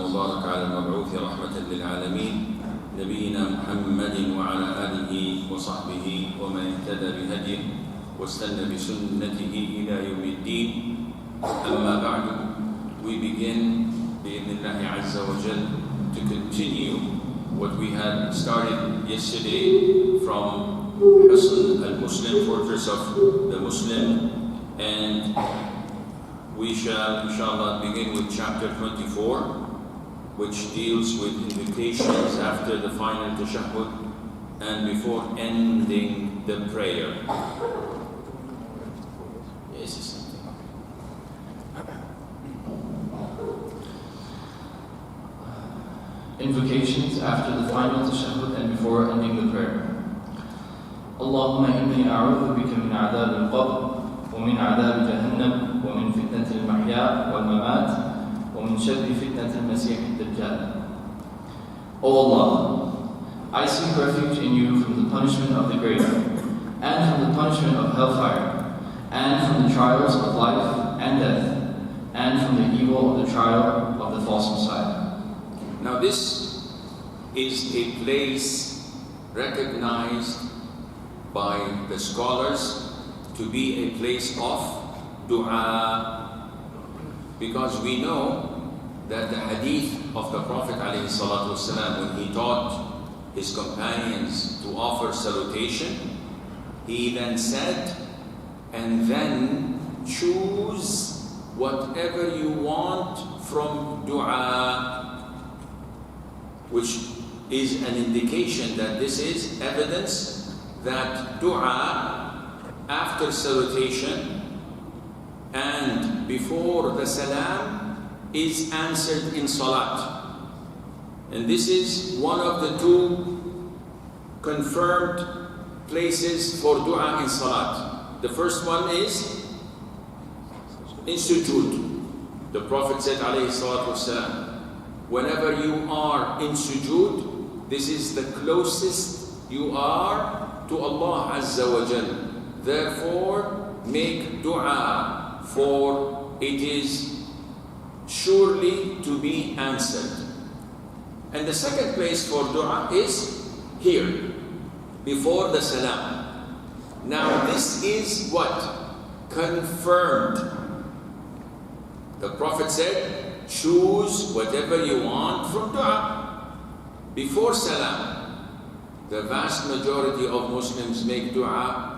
المبارك على المبعوث رحمة للعالمين نبينا محمد وعلى آله وصحبه ومن اهتدى بهديه واستنى بسنته إلى يوم الدين. أما بعد, we begin بإذن الله عز وجل to continue what we had started yesterday from Husn al-Muslim, fortress of the Muslim, and we shall inshallah begin with chapter 24, which deals with invocations after the final tashahhud and before ending the prayer. Yes, Invocations after the final tashahhud and before ending the prayer. Allahumma inni a'udhu bika min adhab al-qabr wa min adhab jahannam wa min fitnat al-mahya wal-mamat wa min sharri fitnat al-masih ad-dajjal. O Allah, I seek refuge in you from the punishment of the grave, and from the punishment of hellfire, and from the trials of life and death, and from the evil of the trial of the false Messiah. Now this is a place recognized by the scholars to be a place of dua, because we know that the hadith of the Prophet ﷺ, when he taught his companions to offer salutation, he then said, and then choose whatever you want from dua, which is an indication that this is evidence that dua after salutation and before the salam is answered in salat. And this is one of the two confirmed places for dua in salat. The first one is in sujood. The Prophet said, alayhi salatu wasalam, whenever you are in sujood, this is the closest you are to Allah Azza wa Jal. Therefore, make dua, for it is surely to be answered. And the second place for dua is here, before the salam. Now this is what? Confirmed. The Prophet said, choose whatever you want from dua before salam. The vast majority of Muslims make dua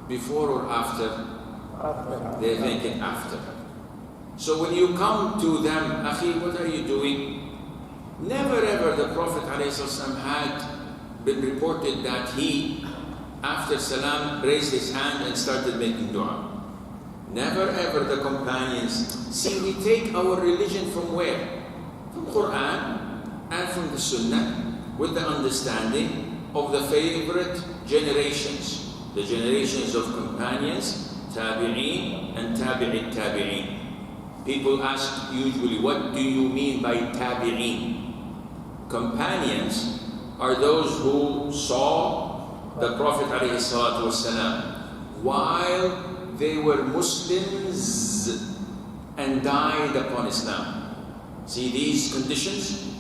before or after? They make it after. So when you come to them, Akhi, what are you doing? Never ever the Prophet ﷺ had been reported that he, after salam, raised his hand and started making dua. Never ever the companions. See, we take our religion from where? From Quran and from the Sunnah, with the understanding of the favorite generations, the generations of companions, tabi'een and tabi'it tabi'een. People ask usually, what do you mean by tabi'een? Companions are those who saw the Prophet ﷺ while they were Muslims and died upon Islam. See these conditions?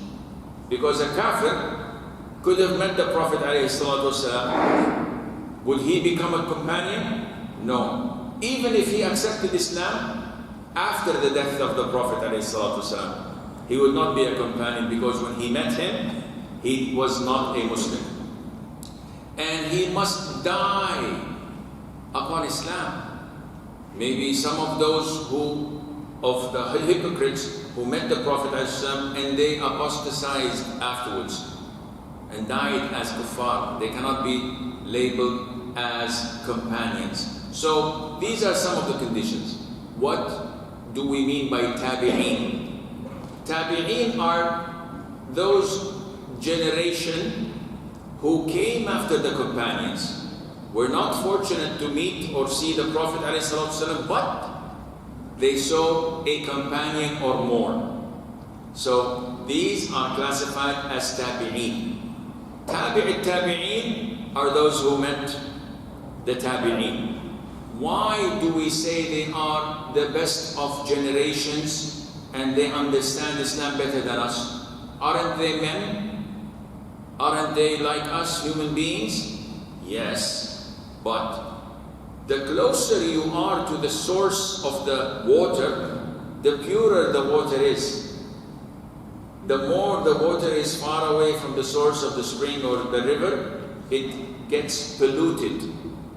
Because a kafir could have met the Prophet ﷺ. Would he become a companion? No. Even if he accepted Islam after the death of the Prophet ﷺ, he would not be a companion, because when he met him, he was not a Muslim. And he must die upon Islam. Maybe some of those of the hypocrites who met the Prophet ﷺ and they apostatized afterwards and died as kuffar, they cannot be labeled as companions. So these are some of the conditions. What do we mean by tabi'een? Tabi'een are those generation who came after the companions, were not fortunate to meet or see the Prophet ﷺ, but they saw a companion or more. So these are classified as tabi'een. Tabi'it tabi'een are those who met the tabi'een. Why do we say they are the best of generations and they understand Islam better than us? Aren't they men? Aren't they like us human beings? Yes, but the closer you are to the source of the water, the purer the water is. The more the water is far away from the source of the spring or the river, it gets polluted.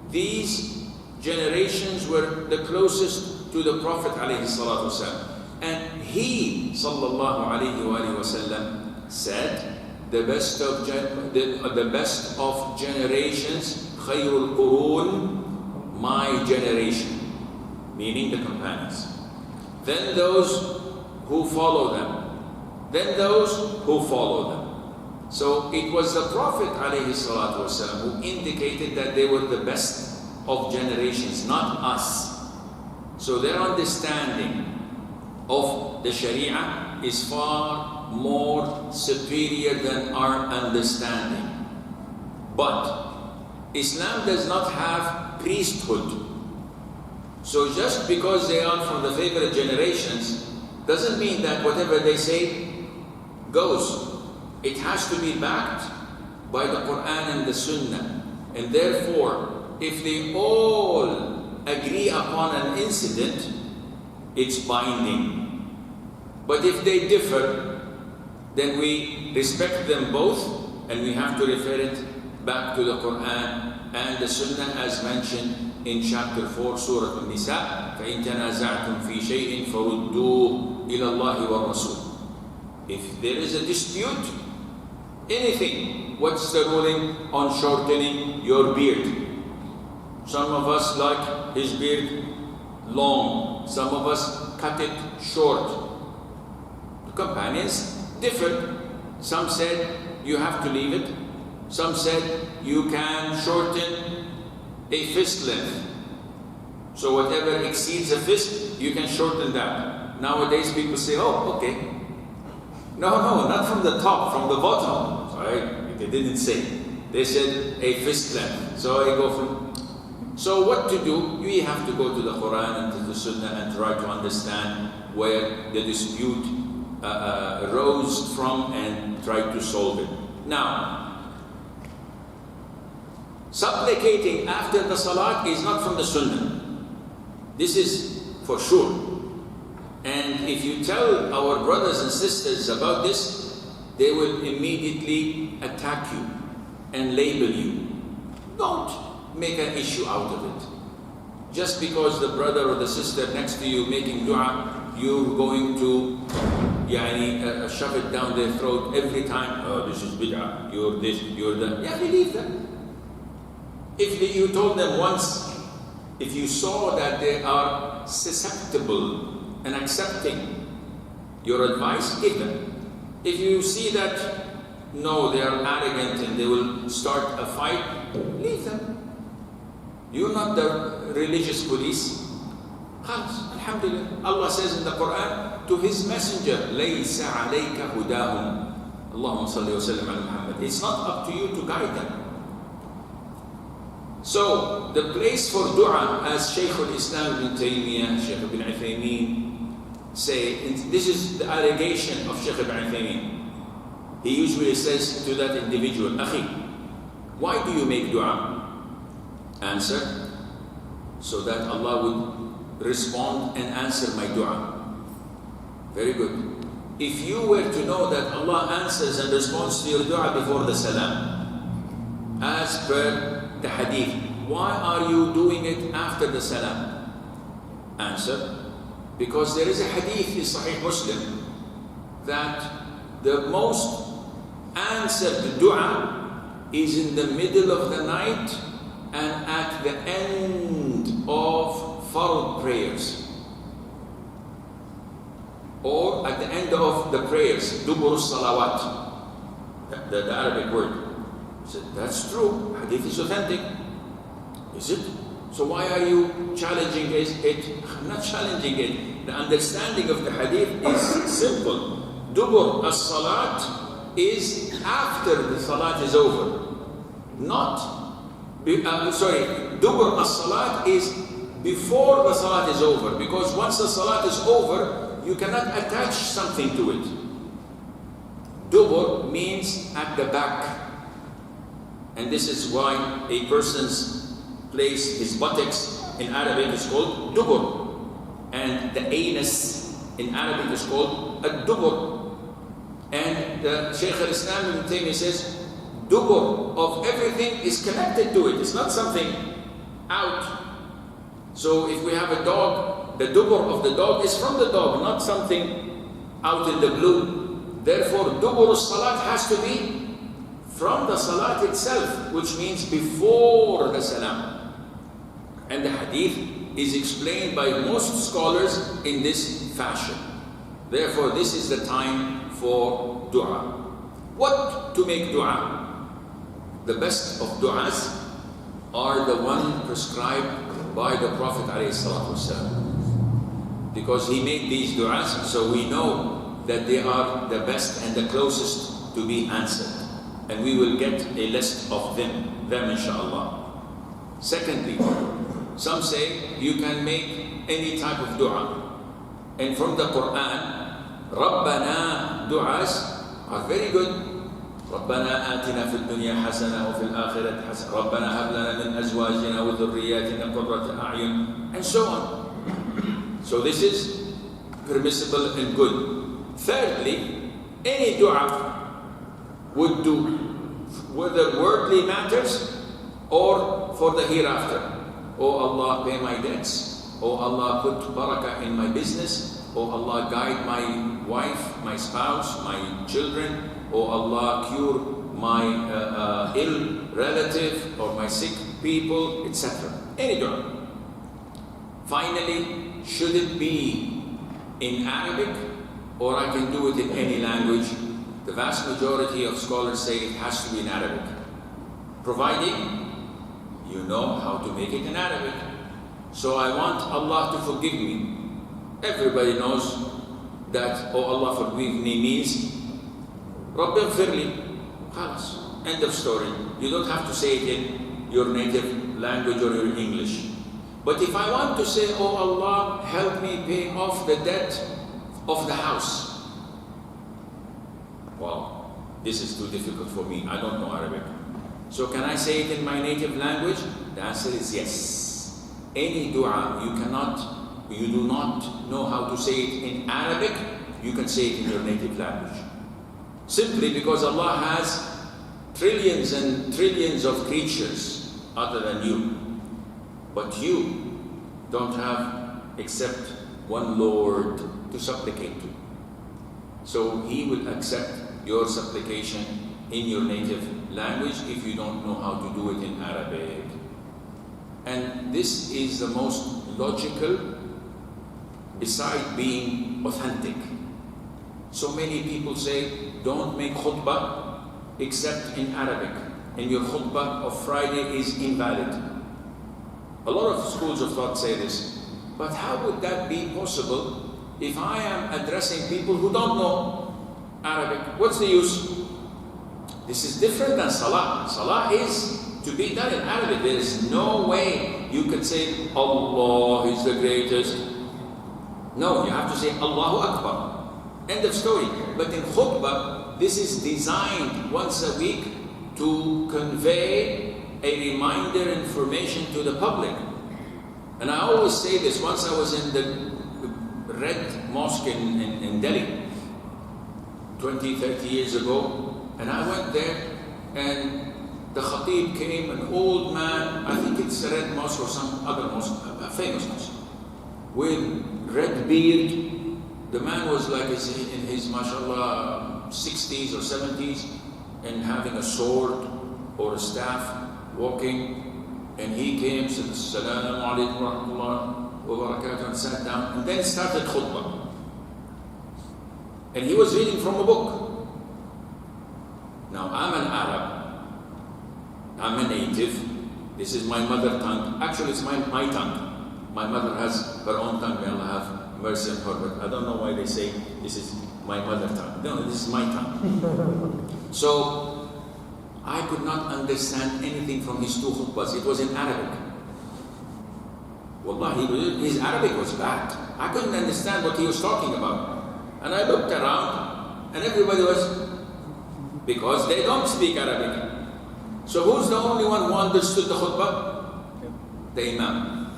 These generations were the closest to the Prophet ﷺ. And he ﷺ said, the best of generations, khayrul qurun, my generation, meaning the companions. Then those who follow them. Then those who follow them. So it was the Prophet ﷺ who indicated that they were the best of generations, not us. So their understanding of the Sharia is far more superior than our understanding. But Islam does not have priesthood. So just because they are from the favorite generations doesn't mean that whatever they say goes. It has to be backed by the Quran and the Sunnah. And therefore, if they all agree upon an incident, it's binding. But if they differ, then we respect them both, and we have to refer it back to the Quran and the Sunnah as mentioned in chapter 4, Surah An-Nisa. فَإِن تَنَازَعْتُمْ فِي شَيْءٍ فَرُدُّوهُ إِلَى اللَّهِ وَالرَّسُولِ. If there is a dispute, anything, what's the ruling on shortening your beard? Some of us like his beard long, some of us cut it short. The companions differed. Some said you have to leave it. Some said you can shorten a fist length. So whatever exceeds a fist, you can shorten that. Nowadays people say, oh, okay. No, not from the top, from the bottom. Right? They didn't say. They said a fist length. So I go from. So what to do? We have to go to the Quran and to the Sunnah and try to understand where the dispute arose from and try to solve it. Now, supplicating after the Salat is not from the Sunnah. This is for sure. And if you tell our brothers and sisters about this, they will immediately attack you and label you. Don't make an issue out of it. Just because the brother or the sister next to you making dua, you're going to shove it down their throat every time. Oh, this is bid'ah, you're this, you're that. Yeah, believe them. If you told them once, if you saw that they are susceptible and accepting your advice, give them. If you see that, no, they are arrogant and they will start a fight, leave them. You're not the religious police. Khalas, alhamdulillah. Allah says in the Quran to His Messenger, لَيْسَ عَلَيْكَ هُدَاهُمْ Allahumma salli wa sallim ala Muhammad. It's not up to you to guide them. So, the place for dua, as Shaykh al-Islam ibn Taymiyyah, Shaykh ibn Uthaymeen say, this is the allegation of Shaykh ibn Uthaymeen. He usually says to that individual, Akhi, why do you make dua? Answer, so that Allah would respond and answer my dua. Very good. If you were to know that Allah answers and responds to your dua before the salam, as per the hadith, why are you doing it after the salam? Answer, because there is a hadith in Sahih Muslim that the most answered dua is in the middle of the night and at the end of fard prayers, or at the end of the prayers, dubur salawat, the Arabic word. So that's true. Hadith is authentic. Is it? So why are you challenging it? I'm not challenging it. The understanding of the hadith is simple. Dubur as-salat is after the salat is over. Dubur as-salat is before the salat is over. Because once the salat is over, you cannot attach something to it. Dubur means at the back. And this is why a person's place, his buttocks in Arabic is called dubur. And the anus in Arabic is called ad-dubur. And Shaykh al-Islam Ibn Taymiyyah says, dubur of everything is connected to it. It's not something out. So if we have a dog, the dubur of the dog is from the dog, not something out in the blue. Therefore, dubur salat has to be from the salat itself, which means before the salam. And the hadith is explained by most scholars in this fashion. Therefore, this is the time for dua. What to make dua? The best of du'as are the one prescribed by the Prophet ﷺ, because he made these du'as, so we know that they are the best and the closest to be answered, and we will get a list of them inshallah. Secondly, some say you can make any type of dua, and from the Quran, Rabbana du'as are very good. ربنا آتنا في الدنيا حسنة وفي الآخرة حسنة ربنا هب لنا من أزواجنا وذرياتنا قرة أعين, and so on. So this is permissible and good. Thirdly, any dua would do, whether worldly matters or for the hereafter. Oh Allah, pay my debts. Oh Allah, put barakah in my business. Oh Allah, guide my wife, my spouse, my children. Oh Allah, cure my ill relative or my sick people, etc. Any dua. Finally, should it be in Arabic or I can do it in any language? The vast majority of scholars say it has to be in Arabic, providing you know how to make it in Arabic. So I want Allah to forgive me. Everybody knows that, oh Allah, forgive me means Rabbi Firli, khalas, end of story. You don't have to say it in your native language or your English. But if I want to say, oh Allah, help me pay off the debt of the house. Wow, this is too difficult for me. I don't know Arabic. So can I say it in my native language? The answer is yes. Any dua you do not know how to say it in Arabic, you can say it in your native language. Simply because Allah has trillions and trillions of creatures other than you. But you don't have except one Lord to supplicate to. So He will accept your supplication in your native language if you don't know how to do it in Arabic. And this is the most logical, beside being authentic. So many people say, don't make khutbah except in Arabic, and your khutbah of Friday is invalid. A lot of schools of thought say this, but how would that be possible if I am addressing people who don't know Arabic? What's the use? This is different than Salah. Salah is to be done in Arabic. There is no way you can say, Allah is the greatest. No, you have to say, Allahu Akbar. End of story. But in khutbah, this is designed once a week to convey a reminder information to the public. And I always say this. Once I was in the Red Mosque in Delhi, 20, 30 years ago, and I went there, and the Khatib came, an old man, I think it's a Red Mosque or some other mosque, a famous mosque, with red beard. The man was like in his, mashallah, 60s or 70s, and having a sword or a staff, walking, and he came, said, Assalamu alaikum wa rahmatullahi wa barakatuh, and sat down, and then started khutbah. And he was reading from a book. Now, I'm an Arab, I'm a native, this is my mother tongue. Actually, it's my tongue. My mother has her own tongue, may Allah have mercy on her, but I don't know why they say this is my mother tongue. No, this is my tongue. So, I could not understand anything from his two khutbahs. It was in Arabic. Wallahi, his Arabic was bad. I couldn't understand what he was talking about. And I looked around, and everybody was because they don't speak Arabic. So who's the only one who understood the khutbah? The Imam.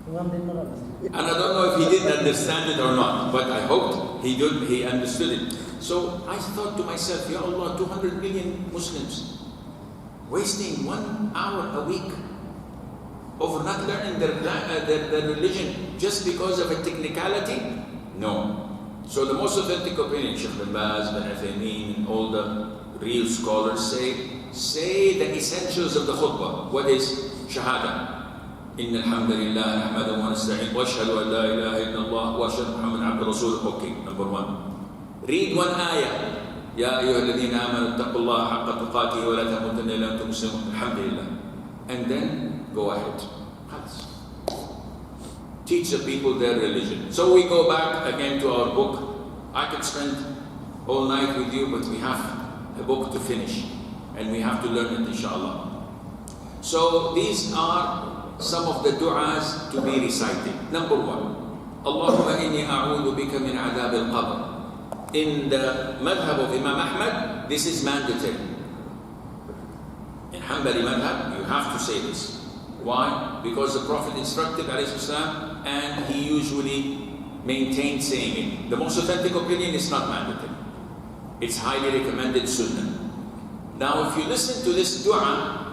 And I don't know if he didn't understand it or not, but I hoped he did. He understood it. So I thought to myself, Ya Allah, 200 million Muslims wasting 1 hour a week over not learning their religion just because of a technicality? No. So the most authentic opinion, Sheikh bin Baz, bin Uthaymeen, and all the real scholars say the essentials of the khutbah. What is shahada? إن الحمد لله نحمده ونستعينه وأشهد أن لا إله إلا الله وأشهد محمد عبد رسوله. Okay, number one. Read one ayah. يا أيها الذين آمنوا اتقوا الله حق تقاته ولا تموتن إلا وأنتم مسلمون. الحمد لله. And then go ahead. Teach the people their religion. So we go back again to our book. I could spend all night with you, but we have a book to finish, and we have to learn it, inshallah. So these are some of the du'as to be recited. Number one, Allahumma inni a'udhu bika min adhab al-qabr. In the madhab of Imam Ahmad, this is mandatory. In Hanbali madhab, you have to say this. Why? Because the Prophet instructed ﷺ, and he usually maintained saying it. The most authentic opinion is not mandatory. It's highly recommended sunnah. Now if you listen to this dua,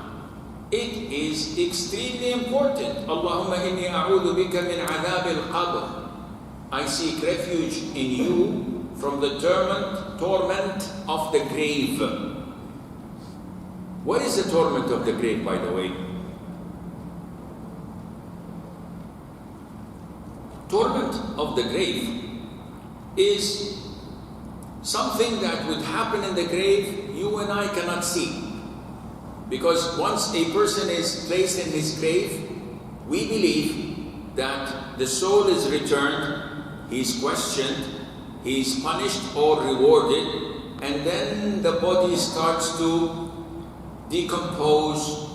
it is extremely important. Allahumma inni a'udhu bika min adhab al-qabr. I seek refuge in you from the torment of the grave. What is the torment of the grave, by the way? Torment of the grave is something that would happen in the grave you and I cannot see. Because once a person is placed in his grave, we believe that the soul is returned, he is questioned, he is punished or rewarded, and then the body starts to decompose,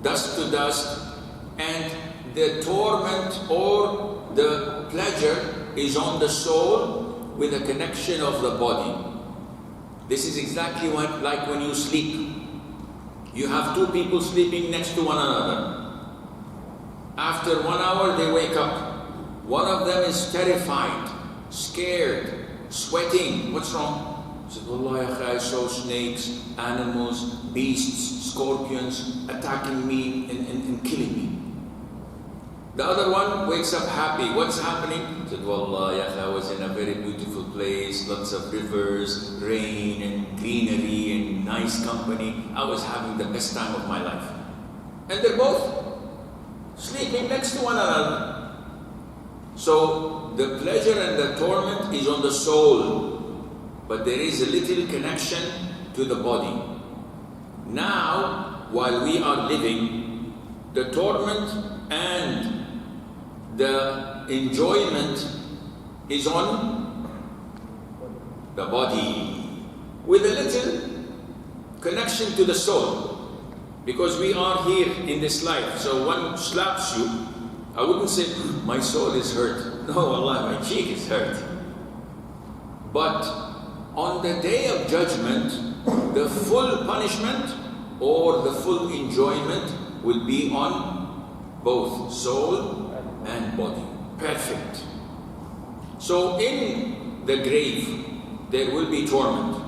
dust to dust, and the torment or the pleasure is on the soul with a connection of the body. This is exactly like when you sleep. You have two people sleeping next to one another. After 1 hour they wake up. One of them is terrified, scared, sweating. What's wrong? He said, Wallahi I saw snakes, animals, beasts, scorpions attacking me and killing me. The other one wakes up happy. What's happening? He said, Wallahi, I was in a very beautiful place, lots of rivers, rain and greenery and nice company. I was having the best time of my life. And they're both sleeping next to one another. So the pleasure and the torment is on the soul, but there is a little connection to the body. Now, while we are living, the torment and the enjoyment is on the body, with a little connection to the soul. Because we are here in this life, so one slaps you, I wouldn't say, my soul is hurt. No, Allah, my cheek is hurt. But on the day of judgment, the full punishment or the full enjoyment will be on both soul and body. Perfect. So in the grave, there will be torment.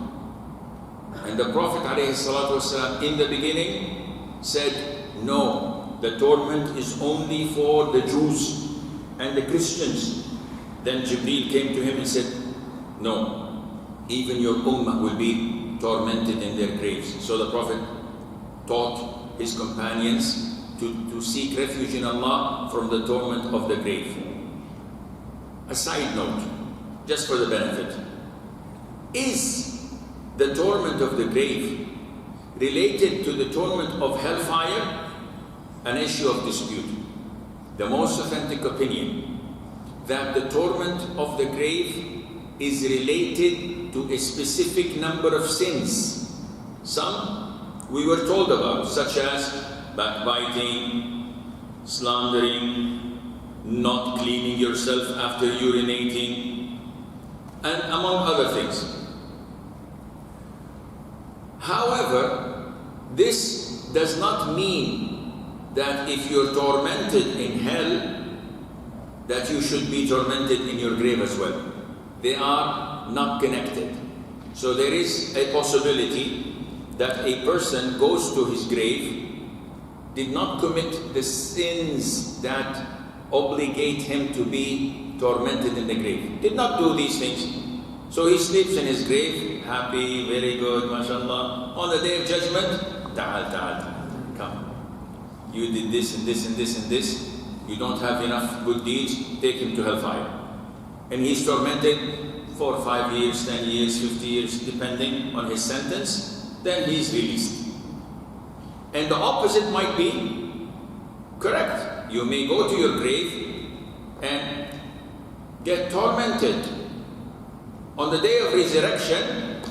And the Prophet ﷺ in the beginning said, no, the torment is only for the Jews and the Christians. Then Jibreel came to him and said, no, even your ummah will be tormented in their graves. So the Prophet taught his companions to seek refuge in Allah from the torment of the grave. A side note, just for the benefit. Is the torment of the grave related to the torment of hellfire? An issue of dispute. The most authentic opinion, that the torment of the grave is related to a specific number of sins. Some we were told about, such as backbiting, slandering, not cleaning yourself after urinating, and among other things. However, this does not mean that if you're tormented in hell, that you should be tormented in your grave as well. They are not connected. So there is a possibility that a person goes to his grave, did not commit the sins that obligate him to be tormented in the grave. Did not do these things. So he sleeps in his grave, happy, very good, mashallah. On the day of judgment, ta'al, come. You did this and this and this and this. You don't have enough good deeds, take him to hellfire. And he's tormented for 5 years, 10 years, 50 years, depending on his sentence. Then he's released. And the opposite might be correct. You may go to your grave and get tormented. On the day of resurrection,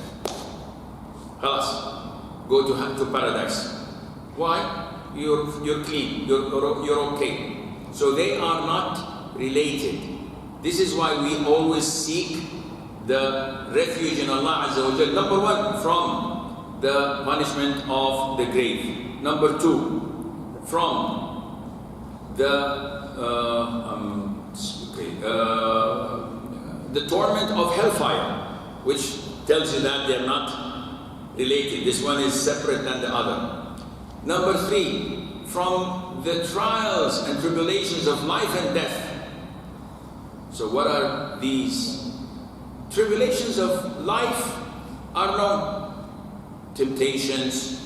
khalas, go to paradise. Why? You're clean, you're okay. So they are not related. This is why we always seek the refuge in Allah Azza wa Jal. Number one, from the punishment of the grave. Number two, from the torment of hellfire, which tells you that they're not related. This one is separate than the other. Number three, from the trials and tribulations of life and death. So what are these? Tribulations of life are known. Temptations,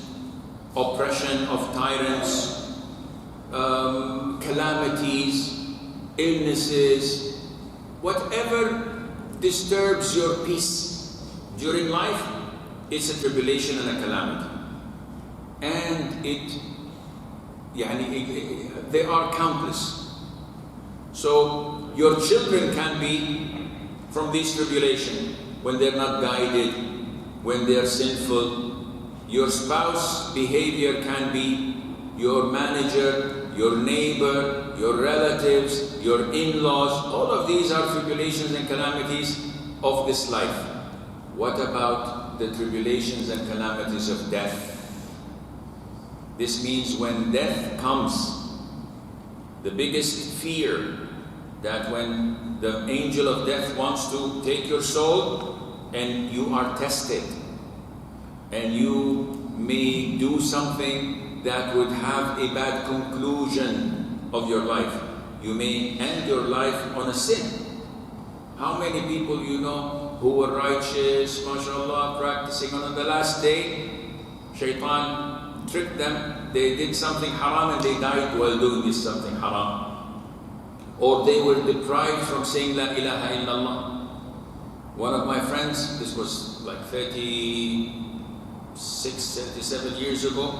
oppression of tyrants, calamities, illnesses, whatever disturbs your peace during life, it's a tribulation and a calamity. And they are countless. So your children can be from this tribulation when they're not guided, when they're sinful. Your spouse behavior can be, your manager, your neighbor, your relatives, your in-laws. All of these are tribulations and calamities of this life. What about the tribulations and calamities of death? This means when death comes, the biggest fear that when the angel of death wants to take your soul and you are tested and you may do something that would have a bad conclusion of your life. You may end your life on a sin. How many people you know who were righteous, mashallah, practicing, on the last day, shaitan tricked them, they did something haram and they died while doing this something haram. Or they were deprived from saying La ilaha illallah. One of my friends, this was like 36, 37 years ago,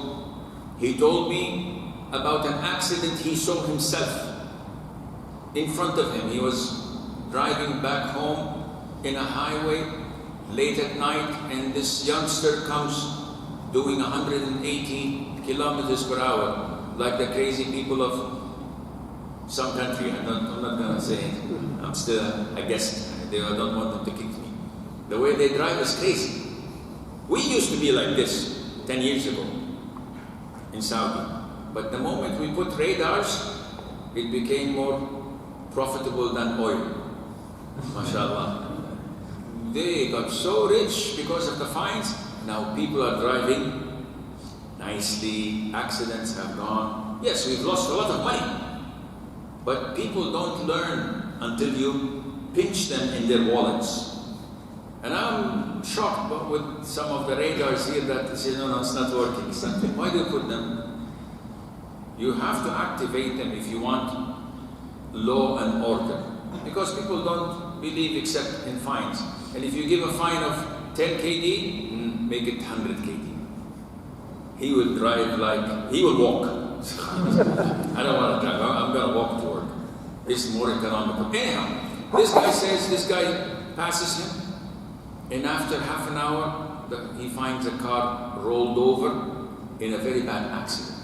he told me about an accident he saw himself in front of him. He was driving back home in a highway late at night, and this youngster comes doing 180 kilometers per hour, like the crazy people of some country. I'm not going to say it. I'm still a guest. I don't want them to kick me. The way they drive is crazy. We used to be like this 10 years ago in Saudi. But the moment we put radars, it became more profitable than oil. MashaAllah. They got so rich because of the fines. Now people are driving nicely, accidents have gone. Yes, we've lost a lot of money. But people don't learn until you pinch them in their wallets. And I'm shocked with some of the radars here that they say, no, it's not working. It's not. Why do you put them? You have to activate them if you want law and order. Because people don't believe except in fines. And if you give a fine of 10 kd, make it 100 kd. He will drive like, he will walk. I don't want to drive, I'm going to walk to work. It's more economical. Anyhow, this guy says, this guy passes him, and after half an hour, he finds a car rolled over in a very bad accident.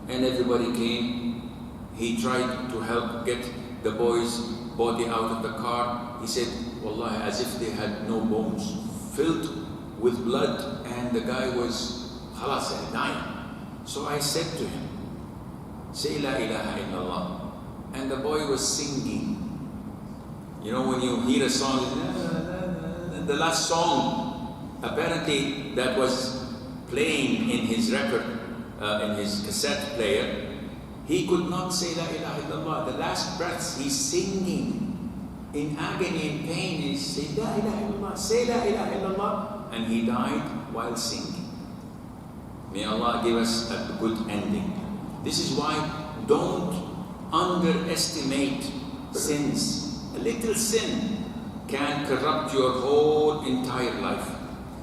And everybody came. He tried to help get the boy's body out of the car. He said, Wallahi, as if they had no bones, filled with blood, and the guy was khalas, dying. So I said to him, say La ilaha illallah. And the boy was singing. You know, when you hear a song, the last song, apparently that was playing in his record, in his cassette player, he could not say La ilaha illallah. The last breaths, he's singing in agony and pain. He said, La ilaha illallah, say La ilaha illallah. And he died while singing. May Allah give us a good ending. This is why don't underestimate sins. A little sin can corrupt your whole entire life.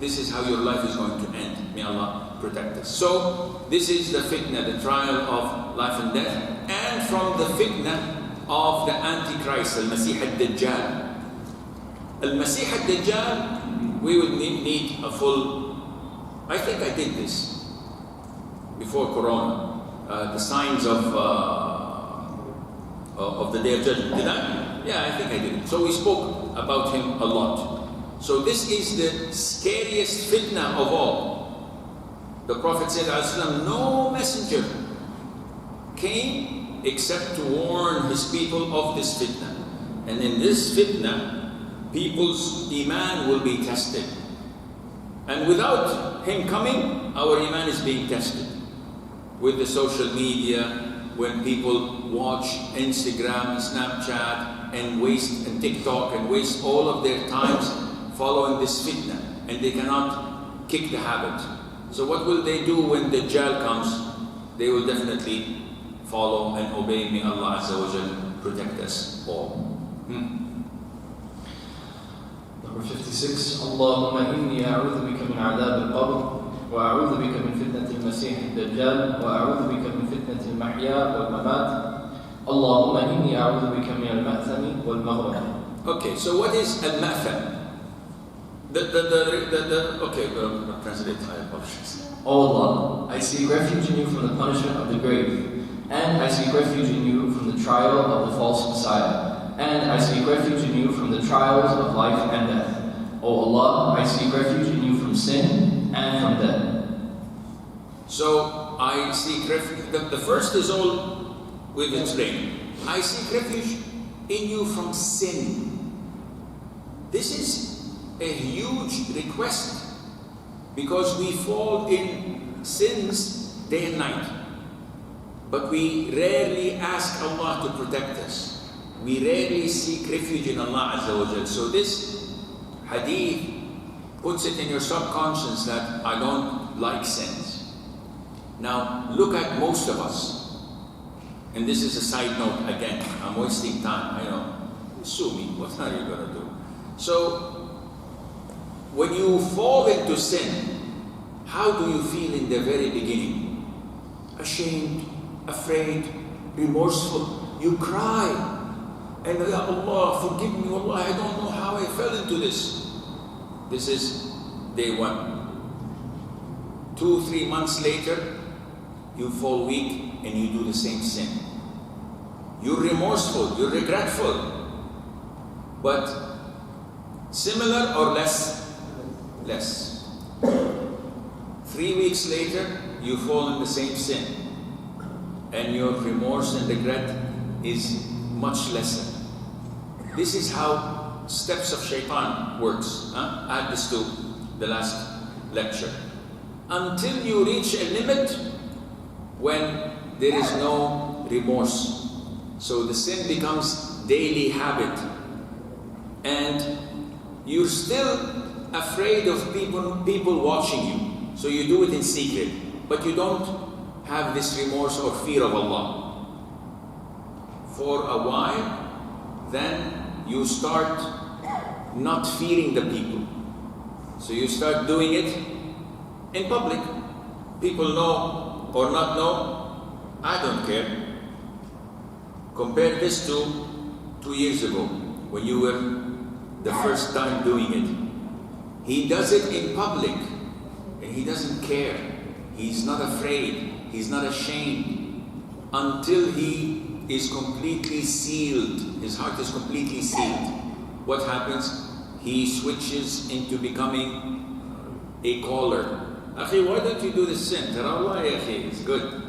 This is how your life is going to end. May Allah protect us. So, this is the fitna, the trial of life and death. And from the fitna of the Antichrist, Al-Masih al-Dajjal. Al-Masih al-Dajjal, we would need a full... I think I did this before Corona. The signs of the Day of Judgment. Did I? Yeah, I think I did. So we spoke about him a lot. So this is the scariest fitna of all. The Prophet said, no messenger came except to warn his people of this fitna. And in this fitna, people's iman will be tested. And without him coming, our iman is being tested. With the social media, when people watch Instagram, Snapchat, and TikTok, and waste all of their times following this fitna, and they cannot kick the habit. So what will they do when Dajjal comes? They will definitely follow and obey. May Allah Azza wa Jal protect us all. Number 56. Allahumma inni a'udhu bika min adhab al-qabr. وأعوذ بك من فتنة المسيح الدجال وأعوذ بك من فتنة المحيا والممات اللهم إني أعوذ بك من المأثم والمغرم. Okay, so what is al-ma'tham? Okay, translate. I apologize. O Allah, I seek refuge in you from the punishment of the grave, and I seek refuge in you from the trial of the false Messiah, and I seek refuge in you from the trials of life and death. O Allah, I seek refuge in you from sin and from death. So I seek refuge. The first is all we've explained. I seek refuge in you from sin. This is a huge request because we fall in sins day and night. But we rarely ask Allah to protect us. We rarely seek refuge in Allah Azza wa Jal. So this hadith puts it in your subconscious that I don't like sins. Now, look at most of us. And this is a side note again. I'm wasting time. I know. Sue me. What are you going to do? So, when you fall into sin, how do you feel in the very beginning? Ashamed, afraid, remorseful. You cry. And Ya Allah, forgive me. Allah, I don't know how I fell into this. This is day one. 2-3 months later, you fall weak and you do the same sin. You're remorseful, you're regretful. But similar or less? Less. 3 weeks later, you fall in the same sin. And your remorse and regret is much lesser. This is how steps of shaitan works. Add this to the last lecture. Until you reach a limit when there is no remorse. So the sin becomes daily habit. And you're still afraid of people watching you. So you do it in secret. But you don't have this remorse or fear of Allah. For a while, then you start not fearing the people. So you start doing it in public. People know or not know, I don't care. Compare this to 2 years ago when you were the first time doing it. He does it in public and he doesn't care. He's not afraid. He's not ashamed until he is completely sealed. His heart is completely sealed. What happens? He switches into becoming a caller. Akhi, why don't you do this sin? Tara Allah, ya akhi, it's good.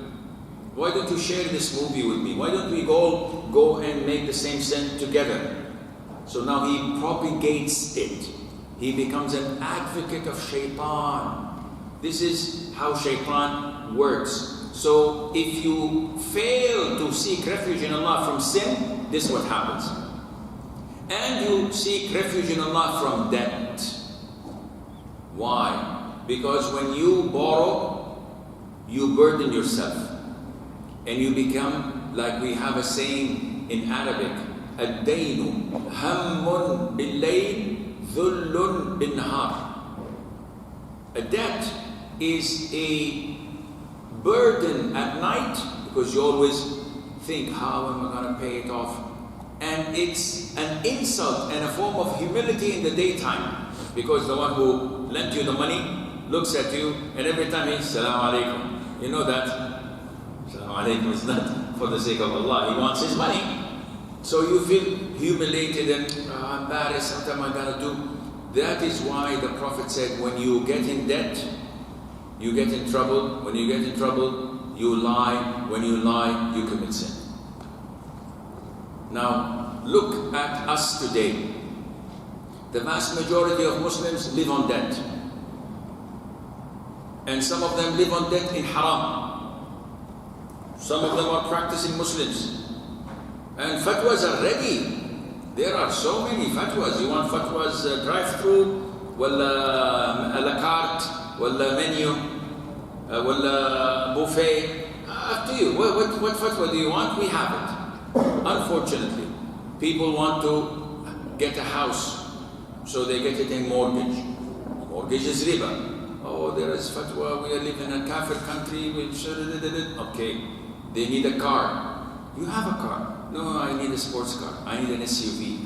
Why don't you share this movie with me? Why don't we go and make the same sin together? So now he propagates it. He becomes an advocate of shaitan. This is how shaitan works. So if you fail to seek refuge in Allah from sin, this is what happens. And you seek refuge in Allah from debt. Why? Because when you borrow, you burden yourself. And you become, like we have a saying in Arabic, الدين هم بالليل ذل بالنهار. A debt is a burden at night because you always think, how am I going to pay it off? And it's an insult and a form of humility in the daytime because the one who lent you the money looks at you and every time he says, Salaam alaikum. You know that Salaam alaikum is not for the sake of Allah. He wants his money. So you feel humiliated and embarrassed. What am I going to do? That is why the Prophet said, when you get in debt, you get in trouble. When you get in trouble, you lie. When you lie, you commit sin. Now, look at us today. The vast majority of Muslims live on debt. And some of them live on debt in haram. Some of them are practicing Muslims. And fatwas are ready. There are so many fatwas. You want fatwas drive-through, wala a la carte, wala menu, wala buffet. Up to you. What fatwa do you want? We have it. Unfortunately, people want to get a house, so they get it in mortgage. Mortgage is riba. Oh, there is fatwa. We live in a kafir country. Okay, they need a car. You have a car. No, I need a sports car. I need an SUV.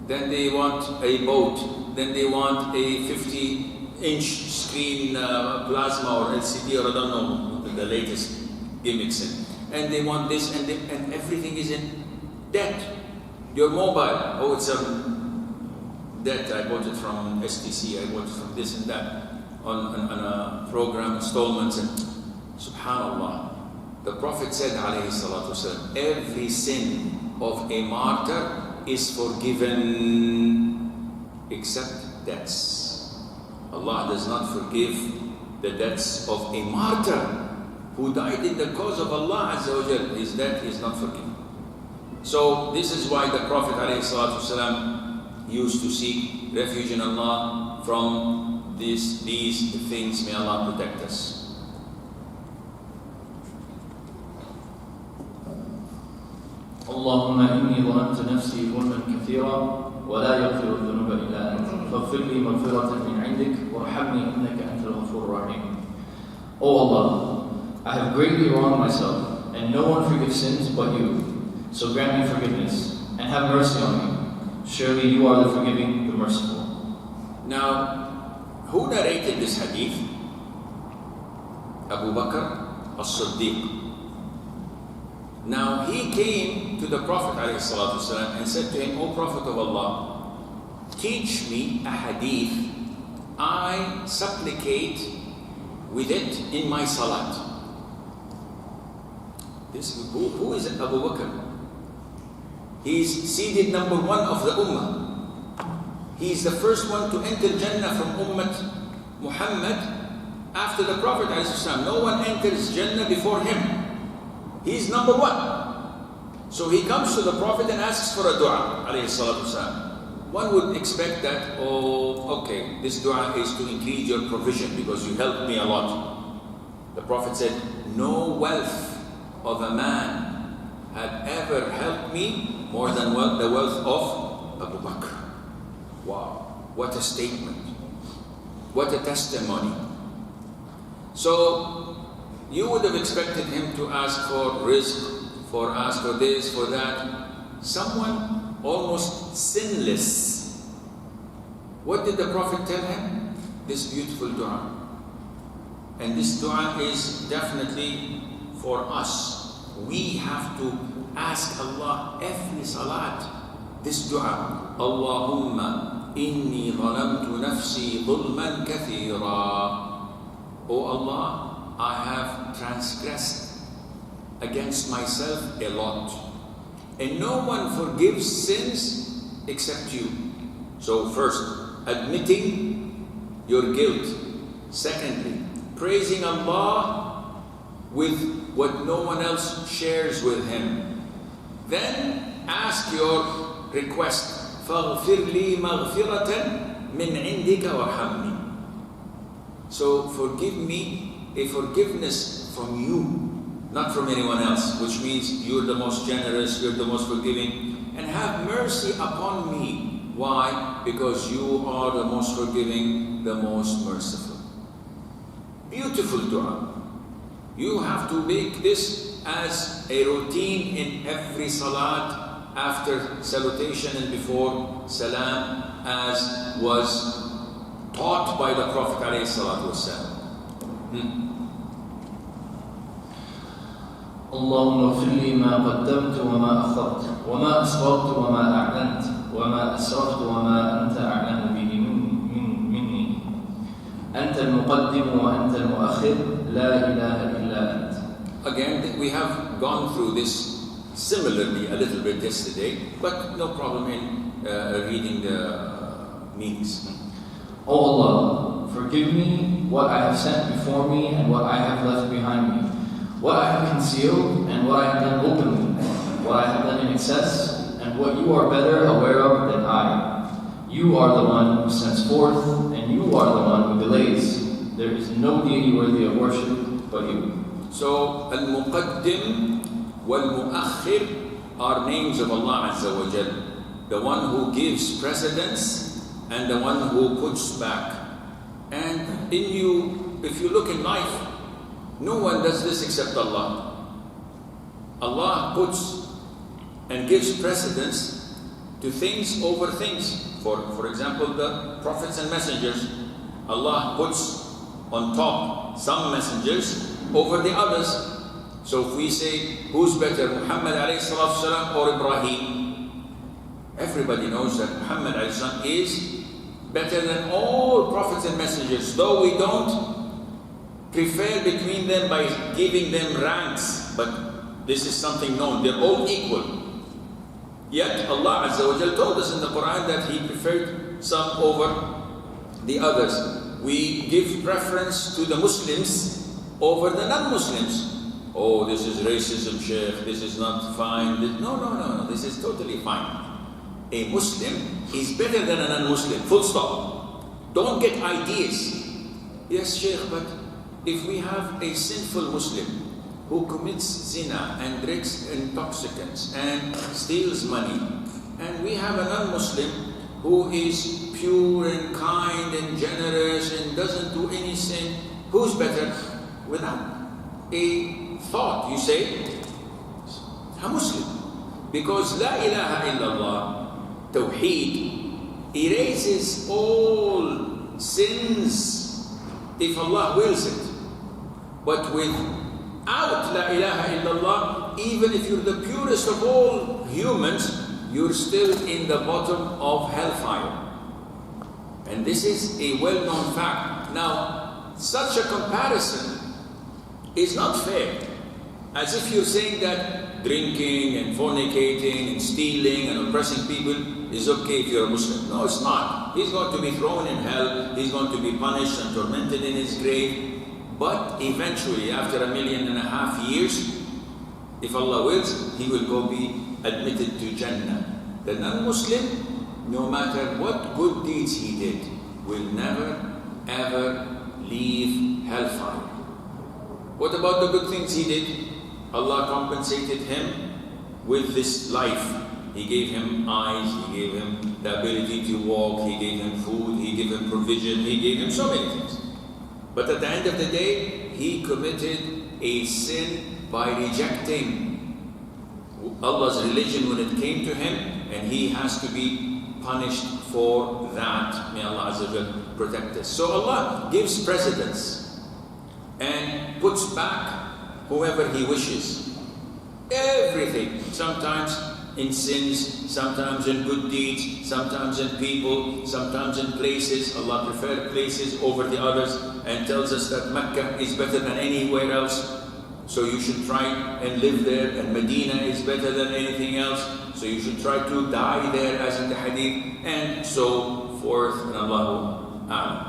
Then they want a boat. Then they want a 50-inch screen plasma or LCD or I don't know the latest gimmicks. And they want this and everything is in debt. Your mobile, oh, it's debt. I bought it from STC. I bought it from this and that on a program, installments, and subhanallah. The Prophet said, alayhi salatu wasalam, every sin of a martyr is forgiven except debts. Allah does not forgive the debts of a martyr who died in the cause of Allah Azza wa Jal. His debt is not forgiven. So this is why the Prophet alayhi salatu wasalam used to seek refuge in Allah from these things. May Allah protect us. اللهم إني ظلمت نفسي ظلما كثيرا ولا يغفر الذنوب إلا أنت فاغفر لي مغفرة من عندك وارحمني إنك أنت الغفور الرحيم. O Allah, I have greatly wronged myself, and no one forgives sins but you. So grant me forgiveness and have mercy on me. Surely you are the forgiving, the merciful. Now, who narrated this hadith? Abu Bakr as-Siddiq. Now he came to the Prophet ﷺ and said to him, O Prophet of Allah, teach me a hadith. I supplicate with it in my salat. Who is Abu Bakr? He is seated number one of the Ummah. He is the first one to enter Jannah from Ummat Muhammad after the Prophet ﷺ. No one enters Jannah before him. He is number one. So he comes to the Prophet and asks for a dua, alayhi salatu wasalam. One would expect that, oh, okay, this dua is to increase your provision because you helped me a lot. The Prophet said, no wealth of a man had ever helped me more than the wealth of Abu Bakr. Wow, what a statement. What a testimony. So, you would have expected him to ask for rizq, ask for this, for that. Someone almost sinless. What did the Prophet tell him? This beautiful dua. And this dua is definitely for us. We have to ask Allah every salat. This dua, Allahumma إني ظلمت نفسي ظلما كثيرا. O Allah, I have transgressed against myself a lot, and no one forgives sins except you. So first, admitting your guilt. Secondly, praising Allah with what no one else shares with Him. Then ask your request. فَاغْفِرْ لِي مَغْفِرَةً مِنْ عِنْدِكَ وَارْحَمْنِي. So forgive me a forgiveness from you, not from anyone else, which means you're the most generous, you're the most forgiving, and have mercy upon me. Why? Because you are the most forgiving, the most merciful. Beautiful dua. You have to make this as a routine in every salat, after salutation and before salam, as was taught by the Prophet ﷺ. اللهم اغفر لي ما قدمت وما أخرت وما أسررت وما أعلنت وما أسرفت وما أنت أعلم به مني أنت المقدم وأنت المؤخر لا إله إلا أنت. Again, we have gone through this similarly a little bit yesterday, but no problem in reading the meanings. O Allah, forgive me what I have sent before me and what I have left behind me, what I have concealed and what I have done openly, what I have done in excess, and what you are better aware of than I. You are the one who sends forth, and you are the one who delays. There is no deity worthy of worship but you. So, Al-Muqaddim wal-Mu'akhir are names of Allah Azza wa Jal. The one who gives precedence and the one who puts back. And if you look in life, no one does this except Allah. Allah puts and gives precedence to things over things. For example, the prophets and messengers, Allah puts on top some messengers over the others. So if we say, who's better, Muhammad ﷺ or Ibrahim? Everybody knows that Muhammad ﷺ is better than all prophets and messengers, though we don't prefer between them by giving them ranks, but this is something known, they're all equal. Yet Allah Azza wa Jal told us in the Quran that He preferred some over the others. We give preference to the Muslims over the non-Muslims. Oh, this is racism, Sheikh, this is not fine. No, this is totally fine. A Muslim is better than a non-Muslim, full stop. Don't get ideas. Yes, Sheikh, but if we have a sinful Muslim who commits zina and drinks intoxicants and steals money, and we have a non-Muslim who is pure and kind and generous and doesn't do any sin, who's better? Without a thought, you say, a Muslim. Because La ilaha illallah, Tawheed, erases all sins if Allah wills it. But without La ilaha illallah, even if you're the purest of all humans, you're still in the bottom of hellfire. And this is a well-known fact. Now, such a comparison is not fair. As if you're saying that drinking and fornicating and stealing and oppressing people is okay if you're a Muslim. No, it's not. He's going to be thrown in hell. He's going to be punished and tormented in his grave. But eventually, after 1.5 million years, if Allah wills, he will go be admitted to Jannah. The non-Muslim, no matter what good deeds he did, will never ever leave hellfire. What about the good things he did? Allah compensated him with this life. He gave him eyes, He gave him the ability to walk, He gave him food, He gave him provision, He gave him so many things. But at the end of the day, he committed a sin by rejecting Allah's religion when it came to him, and he has to be punished for that. May Allah Azza wa Jal protect us. So Allah gives precedence and puts back whoever He wishes. Everything. Sometimes in sins, sometimes in good deeds, sometimes in people, sometimes in places. Allah preferred places over the others and tells us that Mecca is better than anywhere else. So you should try and live there, and Medina is better than anything else. So you should try to die there, as in the hadith, and so forth. And Allahu A'lam.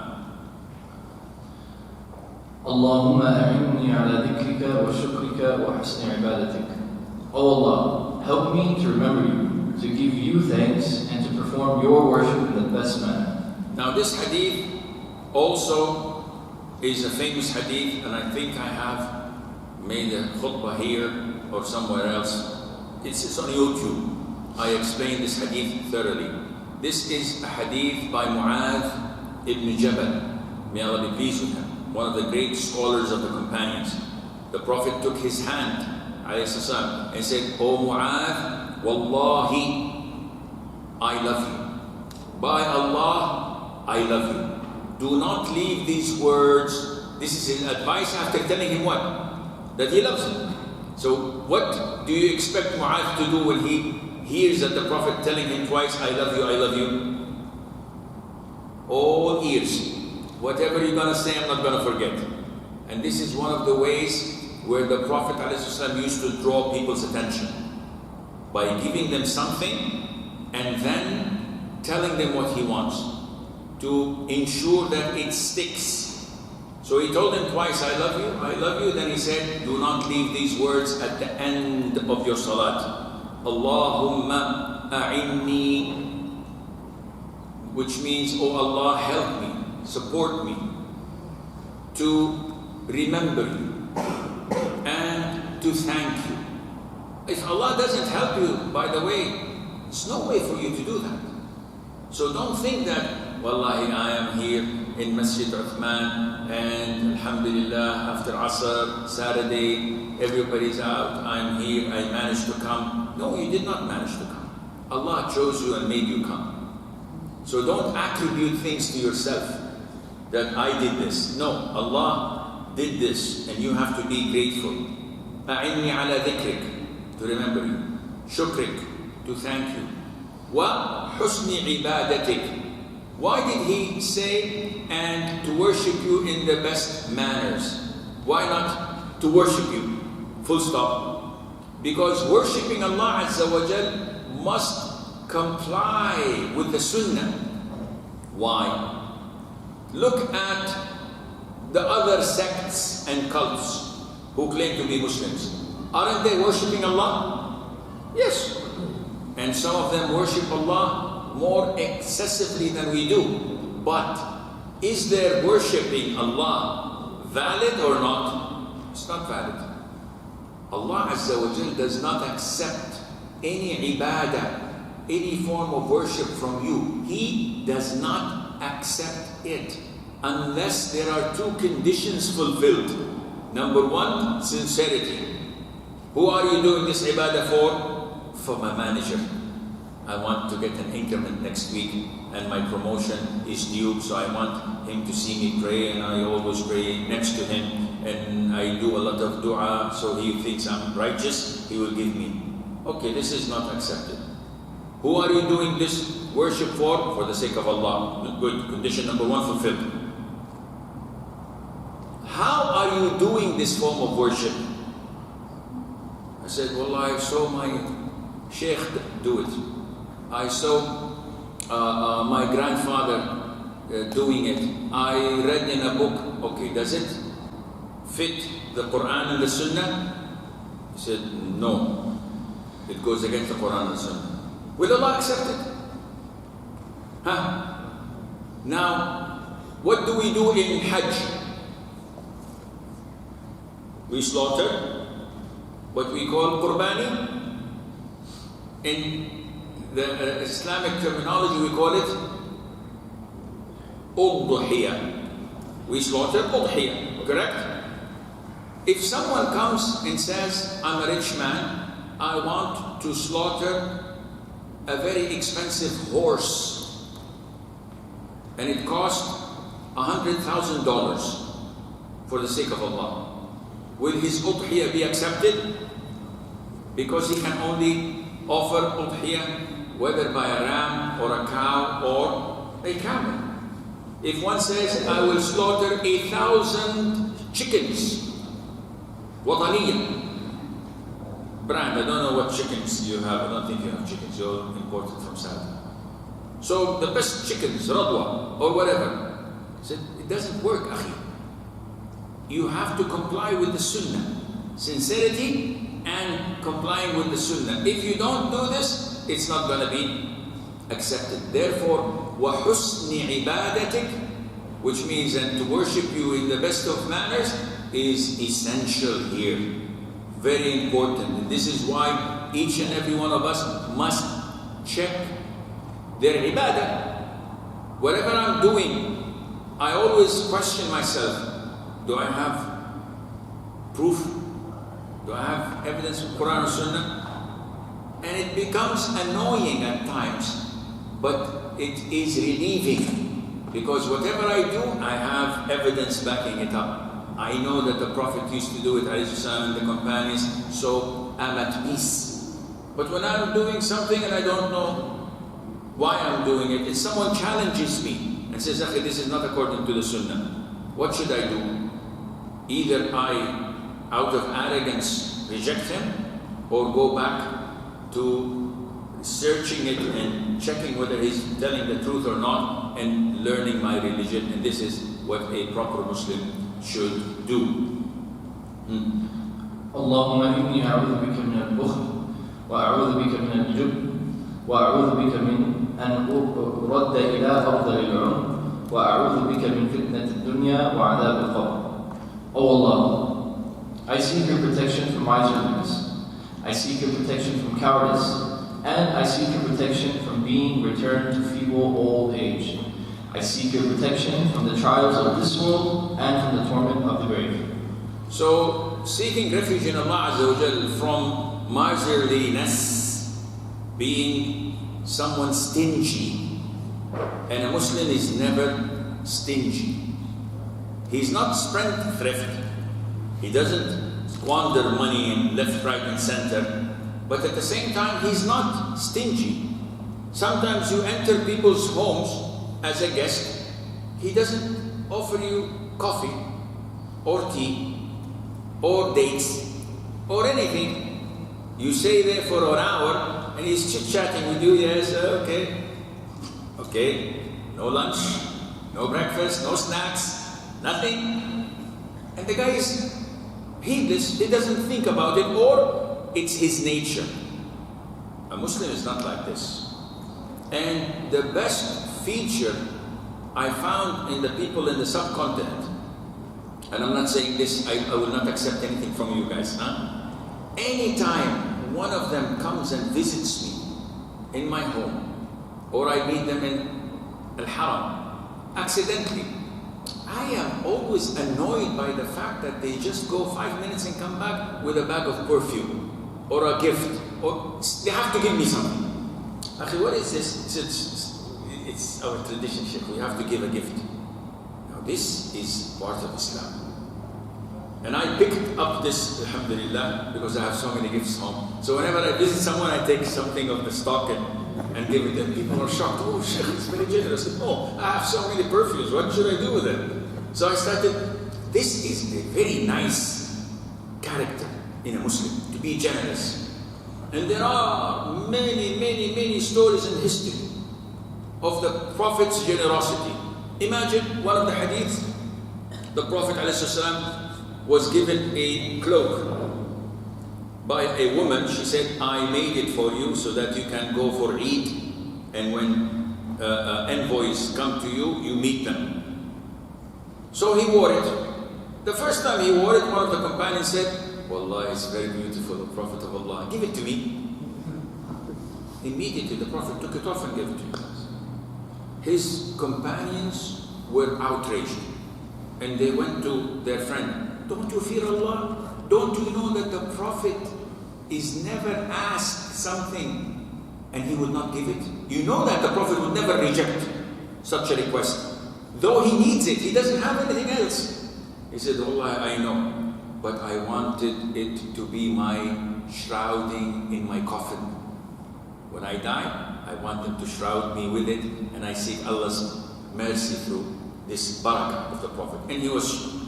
اللهم أعني على ذكرك وشكرك وحسن عبادتك. O Allah, help me to remember you, to give you thanks, and to perform your worship in the best manner. Now this hadith also is a famous hadith, and I think I have made a khutbah here or somewhere else. It's on YouTube. I explained this hadith thoroughly. This is a hadith by Mu'adh ibn Jabal. May Allah be pleased with him. One of the great scholars of the companions. The Prophet took his hand, alayhi and said, "O Mu'adh, Wallahi, I love you. By Allah, I love you. Do not leave these words." This is his advice after telling him what? That he loves him. So what do you expect Mu'adh to do when he hears that the Prophet telling him twice, "I love you, I love you"? All ears. Whatever you're going to say, I'm not going to forget. And this is one of the ways where the Prophet ﷺ used to draw people's attention. By giving them something and then telling them what he wants, to ensure that it sticks. So he told them twice, "I love you, I love you." Then he said, "Do not leave these words at the end of your salat. Allahumma a'inni," which means, "Oh Allah, help me, support me to remember you and to thank you." If Allah doesn't help you, by the way, there's no way for you to do that. So don't think that, "Wallahi, I am here in Masjid Othman and Alhamdulillah, after Asr, Saturday, everybody's out, I'm here, I managed to come." No, you did not manage to come. Allah chose you and made you come. So don't attribute things to yourself that I did this. No, Allah did this, and you have to be grateful. أعني على ذكرك, to remember you. شكرك, to thank you. وحسن عبادتك. Why did he say, "and to worship you in the best manners"? Why not to worship you? Full stop. Because worshipping Allah Azza wa Jal must comply with the Sunnah. Why? Look at the other sects and cults who claim to be Muslims. Aren't they worshipping Allah? Yes. And some of them worship Allah more excessively than we do. But is their worshipping Allah valid or not? It's not valid. Allah Azza wa Jal does not accept any ibadah, any form of worship from you. He does not accept it unless there are two conditions fulfilled. Number one, sincerity. Who are you doing this ibadah for? For my manager. I want to get an increment next week and my promotion is due, so I want him to see me pray, and I always pray next to him, and I do a lot of dua, so he thinks I'm righteous, he will give me. Okay, this is not accepted. Who are you doing this worship for? For the sake of Allah. Good. Condition number one fulfilled. How are you doing this form of worship? I said, "Well, I saw my sheikh do it. I saw my grandfather doing it. I read in a book." Okay, does it fit the Quran and the Sunnah? He said, "No. It goes against the Quran and the Sunnah." Will Allah accept it? Huh? Now, what do we do in Hajj? We slaughter what we call qurbani. In the Islamic terminology, we call it udhiyah. We slaughter udhiyah, correct? If someone comes and says, "I'm a rich man, I want to slaughter a very expensive horse, and it costs $100,000 for the sake of Allah," will his udhiyah be accepted? Because he can only offer udhiyah, whether by a ram or a cow or a camel. If one says, I will slaughter 1,000 chickens, wataniyah, brand, I don't know what chickens you have, I don't think you have chickens, you're imported from Saudi. So the best chickens, radwa, or whatever. He said, it doesn't work, akhi. You have to comply with the sunnah. Sincerity and complying with the sunnah. If you don't do this, it's not going to be accepted. Therefore, وَحُسْنِ عِبَادَتِكَ, which means that to worship you in the best of manners is essential here. Very important. And this is why each and every one of us must check their ibadah. Whatever I'm doing, I always question myself, do I have proof? Do I have evidence from Quran or Sunnah? And it becomes annoying at times, but it is relieving, because whatever I do, I have evidence backing it up. I know that the Prophet used to do it, and the companions, so I'm at peace. But when I'm doing something and I don't know why I'm doing it, if someone challenges me and says, "Akhi, this is not according to the Sunnah," what should I do? Either I, out of arrogance, reject him, or go back to searching it and checking whether he's telling the truth or not, and learning my religion. And this is what a proper Muslim should do. اللهم إني أعوذ بك من البخل وأعوذ بك من الجبن وأعوذ بك من أن أرد إلى أرذل العمر وأعوذ بك من فتنة الدنيا وعذاب القبر. O Allah, I seek your protection from miserliness, I seek your protection from cowardice, and I seek your protection from being returned to feeble old age. I seek your protection from the trials of this world and from the torment of the grave. So, seeking refuge in Allah Azza wa Jal from miserliness, being someone stingy. And a Muslim is never stingy. He's not spendthrift. He doesn't squander money in left, right, and center. But at the same time, he's not stingy. Sometimes you enter people's homes as a guest, he doesn't offer you coffee or tea or dates or anything. You stay there for an hour and he's chit-chatting with you. Yes, okay, no lunch, no breakfast, no snacks, nothing. And the guy is heedless, he doesn't think about it, or it's his nature. A Muslim is not like this. And the best feature I found in the people in the subcontinent, and I'm not saying this, I will not accept anything from you guys, anytime one of them comes and visits me in my home, or I meet them in Al-Haram, accidentally, I am always annoyed by the fact that they just go 5 minutes and come back with a bag of perfume, or a gift, or they have to give me something. Akhi, what is this? It's our tradition, Sheikh. We have to give a gift. Now, this is part of Islam. And I picked up this, alhamdulillah, because I have so many gifts home. So whenever I visit someone, I take something of the stock and give it to them. People are shocked. Oh, Sheikh, it's very generous. Oh, I have so many perfumes. What should I do with them? So I started, this is a very nice character in a Muslim, to be generous. And there are many stories in history of the Prophet's generosity. Imagine one of the hadiths, the Prophet ﷺ was given a cloak by a woman. She said, I made it for you so that you can go for Eid, and when envoys come to you, you meet them. So he wore it. The first time he wore it, one of the companions said, Wallah, it's very beautiful, the Prophet of Allah, give it to me. Immediately the Prophet took it off and gave it to him. His companions were outraged, and they went to their friend. Don't you fear Allah? Don't you know that the Prophet is never asked something and he would not give it? You know that the Prophet would never reject such a request. Though he needs it, he doesn't have anything else. He said, Allah, I know, but I wanted it to be my shrouding in my coffin. When I die, I want them to shroud me with it, and I seek Allah's mercy through this barakah of the Prophet. And he was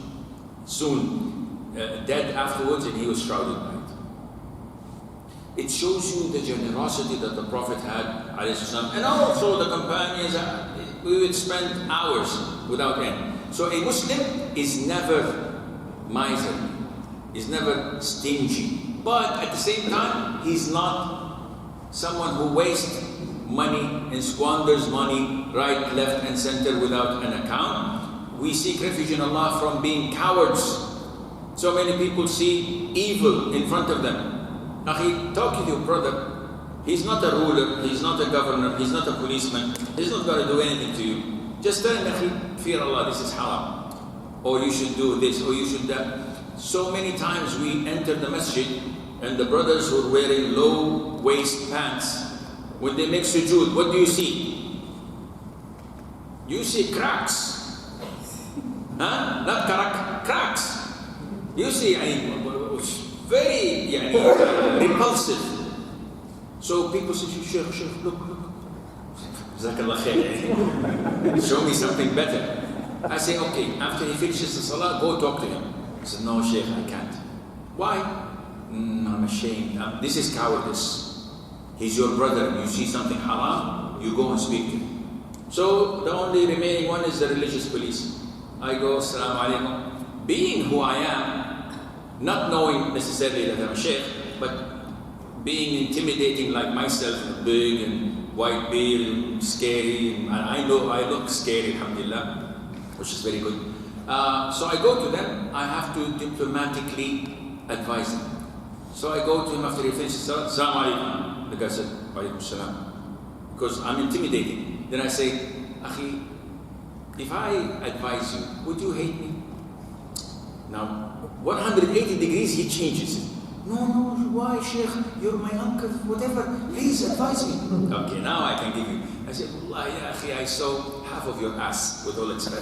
soon dead afterwards, and he was shrouded by it. It shows you the generosity that the Prophet had, and also the companions. We would spend hours without end. So a Muslim is never miserly, is never stingy, but at the same time, he's not someone who wastes money and squanders money right, left, and center without an account. We seek refuge in Allah from being cowards. So many people see evil in front of them. Akhi, talk to your brother. He's not a ruler, he's not a governor, he's not a policeman, he's not going to do anything to you. Just tell him, Akhi, fear Allah, this is haram. Or you should do this, or you should that. So many times we enter the masjid, and the brothers who are wearing low waist pants, when they make sujood, what do you see? You see cracks. Huh? Not cracks. You see very repulsive. So people say, Sheikh, look. Jazakallah khair. Show me something better. I say, okay, after he finishes the salah, go talk to him. He said, no, Sheikh, I can't. Why? I'm ashamed. This is cowardice. He's your brother, and you see something haram, you go and speak to him. So the only remaining one is the religious police. I go, Assalamu alaikum. Being who I am, not knowing necessarily that I'm a sheikh, but being intimidating like myself, big and white beard, scary, and I know I look scary, alhamdulillah, which is very good. So I go to them, I have to diplomatically advise them. So I go to him after he finishes, Assalamu alaikum. The guy said, Alaikum salam. Because I'm intimidating. Then I say, Akhi, if I advise you, would you hate me? Now, 180 degrees he changes it. No, why, Sheikh? You're my uncle, whatever. Please advise me. Okay, now I can give you. I said, Wallahi, ya akhi, I saw half of your ass with all its and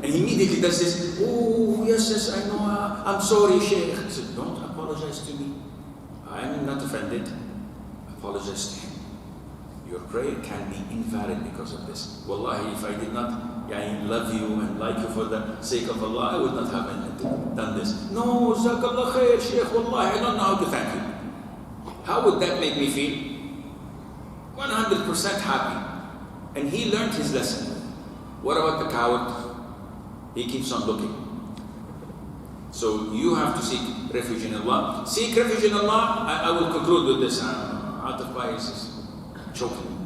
he immediately does this. Oh, yes, I know. I'm sorry, Sheikh. I said, don't apologize to me. I'm not offended. Apologize to him. Your prayer can be invalid because of this. Wallahi, if I did not love you and like you for the sake of Allah, I would not have done this. No, Jazakallah khair, Sheikh, Wallahi, I don't know how to thank you. How would that make me feel? 100% happy. And he learned his lesson. What about the coward? He keeps on looking. So you have to seek refuge in Allah. Seek refuge in Allah. I will conclude with this. Out of bias is choking.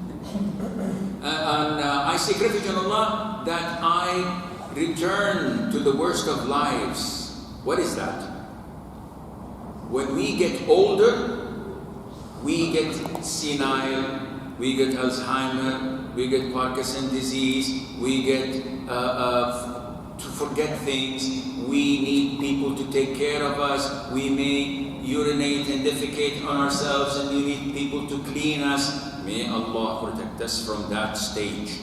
I seek refuge in Allah that I return to the worst of lives. What is that? When we get older, we get senile, we get Alzheimer, we get Parkinson's disease, we get to forget things, we need people to take care of us, we may urinate and defecate on ourselves, and we need people to clean us. May Allah protect us from that stage.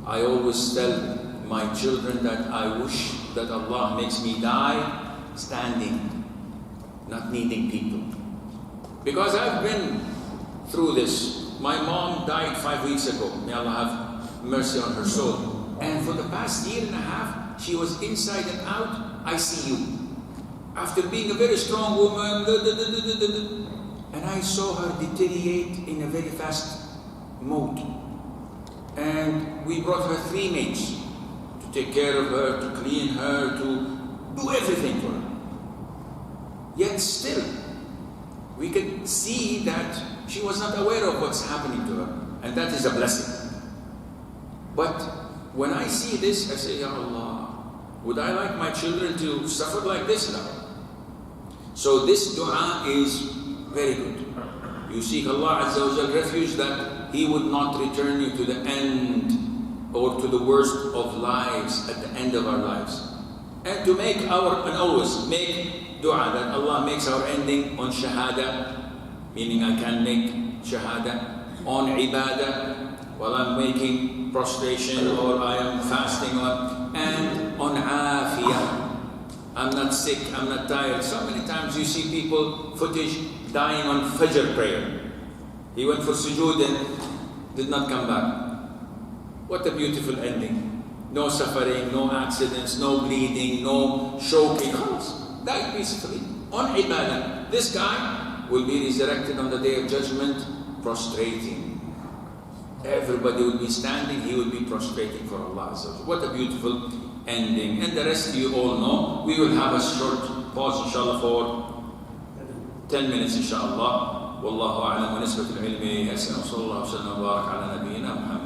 I always tell my children that I wish that Allah makes me die standing, not needing people. Because I've been through this. My mom died 5 weeks ago. May Allah have mercy on her soul. And for the past year and a half, she was inside and out ICU. After being a very strong woman, and I saw her deteriorate in a very fast mode. And we brought her 3 maids to take care of her, to clean her, to do everything for her. Yet still, we could see that she was not aware of what's happening to her. And that is a blessing. But when I see this, I say, Ya Allah, would I like my children to suffer like this now? So this dua is very good. You seek Allah Azza wa Jal refuge that He would not return you to the end or to the worst of lives at the end of our lives. And to make and always make dua that Allah makes our ending on shahada, meaning I can make shahada, on ibadah while I'm making prostration or I am fasting, and on afiyah. I'm not sick, I'm not tired. So many times you see people, footage, dying on Fajr prayer. He went for sujood and did not come back. What a beautiful ending. No suffering, no accidents, no bleeding, no choking. Died peacefully on ibadah. This guy will be resurrected on the day of judgment prostrating. Everybody will be standing, he will be prostrating for Allah. What a beautiful ending. And the rest you all know. We will have a short pause inshallah for 10 minutes inshallah. Wallahu a'lam wa nisbatu al-ilmi. Sallallahu alaihi wa sallam wa barak ala nabiyyina Muhammad.